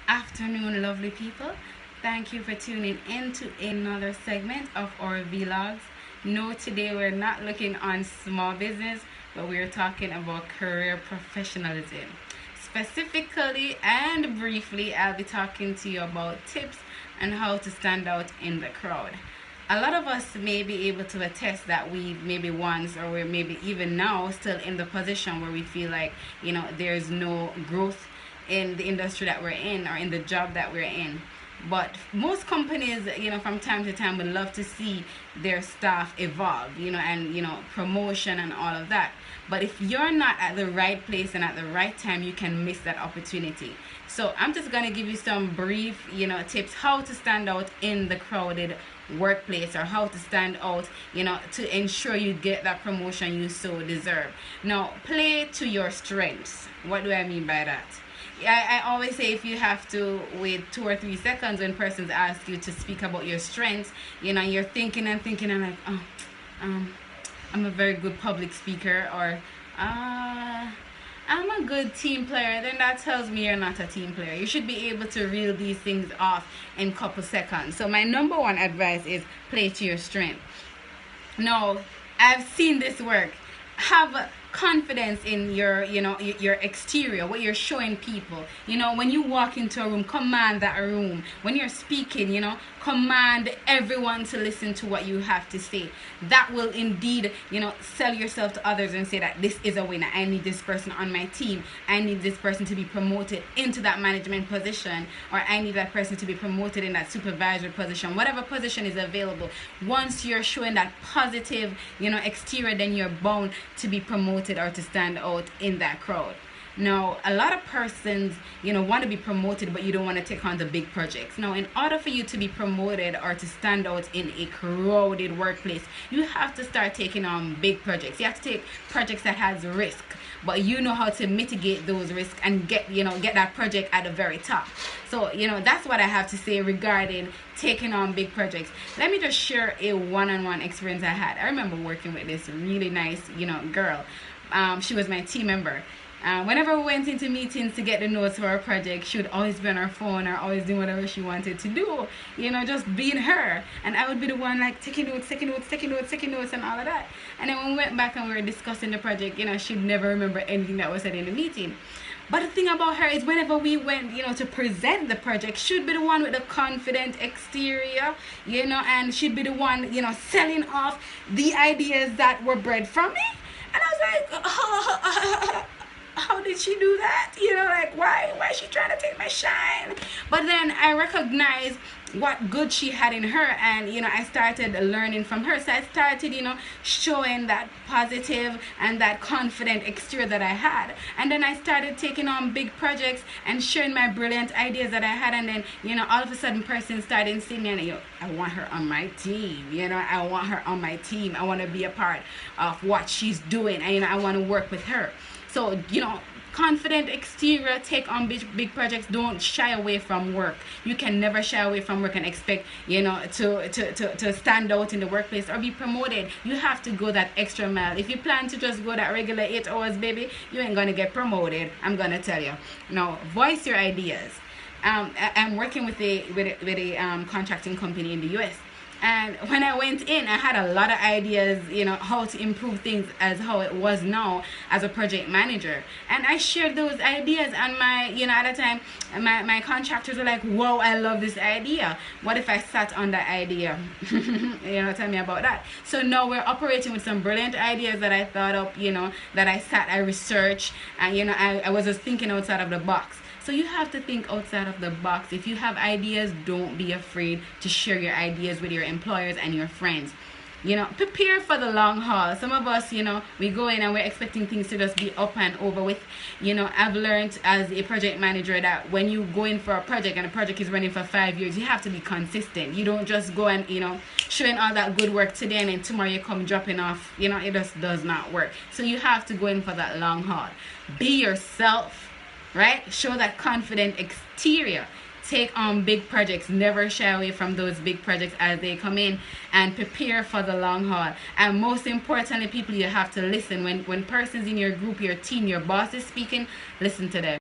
afternoon, lovely people. Thank you for tuning in to another segment of our vlogs. No, today we're not looking on small business, but we're talking about career professionalism. Specifically and briefly, I'll be talking to you about tips on how to stand out in the crowd. A lot of us may be able to attest that we maybe once or we're maybe even now still in the position where we feel like there's no growth in the industry that we're in or in the job that we're in. But most companies, from time to time would love to see their staff evolve, and promotion and all of that. But if you're not at the right place and at the right time, you can miss that opportunity. So I'm just gonna give you some brief, tips how to stand out in the crowded workplace, or how to stand out, to ensure you get that promotion you so deserve. Now, play to your strengths. What do I mean by that? I always say, if you have to wait 2 or 3 seconds when persons ask you to speak about your strengths, you're thinking and thinking and like, I'm a very good public speaker, or I'm a good team player, then that tells me you're not a team player. You should be able to reel these things off in a couple seconds. So my number one advice is play to your strength. Now, I've seen this work. Have confidence in your exterior, what you're showing people. When you walk into a room, command that room. When you're speaking, command everyone to listen to what you have to say. That will indeed, sell yourself to others and say that this is a winner. I need this person on my team. I need this person to be promoted into that management position, or I need that person to be promoted in that supervisor position, whatever position is available. Once you're showing that positive, exterior, then you're bound to be promoted or to stand out in that crowd. Now, a lot of persons, want to be promoted, but you don't want to take on the big projects. Now, in order for you to be promoted or to stand out in a crowded workplace, you have to start taking on big projects. You have to take projects that has risk, but you know how to mitigate those risks and get that project at the very top. So, that's what I have to say regarding taking on big projects. Let me just share a one-on-one experience I had. I remember working with this really nice, girl. She was my team member. Whenever we went into meetings to get the notes for our project, she would always be on her phone or always doing whatever she wanted to do, just being her. And I would be the one like taking notes and all of that. And then when we went back and we were discussing the project, she'd never remember anything that was said in the meeting. But the thing about her is, whenever we went, to present the project, she'd be the one with the confident exterior, and she'd be the one, selling off the ideas that were bred from me. And I was like, how did she do that? Why is she trying to take my shine? But then I recognized what good she had in her, and I started learning from her. So I started showing that positive and that confident exterior that I had. And then I started taking on big projects and sharing my brilliant ideas that I had. And then all of a sudden, persons started seeing me, and I want her on my team. I want her on my team. I want to be a part of what she's doing, and I want to work with her. So, confident exterior, take on big projects. Don't shy away from work. You can never shy away from work and expect, to stand out in the workplace or be promoted. You have to go that extra mile. If you plan to just go that regular 8 hours, baby, you ain't gonna get promoted. I'm gonna tell you. Now, voice your ideas. I'm working with a contracting company in the US. And when I went in, I had a lot of ideas, how to improve things as how it was now as a project manager. And I shared those ideas, and at the time, my contractors were like, "Whoa, I love this idea. What if I sat on that idea?" Tell me about that. So now we're operating with some brilliant ideas that I thought up, that I researched, and I was just thinking outside of the box. So you have to think outside of the box. If you have ideas, don't be afraid to share your ideas with your employers and your friends. Prepare for the long haul. Some of us, we go in and we're expecting things to just be up and over with. I've learned as a project manager that when you go in for a project and the project is running for 5 years, you have to be consistent. You don't just go and, showing all that good work today and then tomorrow you come dropping off. It just does not work. So you have to go in for that long haul. Be yourself. Right? Show that confident exterior. Take on big projects. Never shy away from those big projects as they come in, and prepare for the long haul. And most importantly, people, you have to listen. When persons in your group, your team, your boss is speaking, listen to them.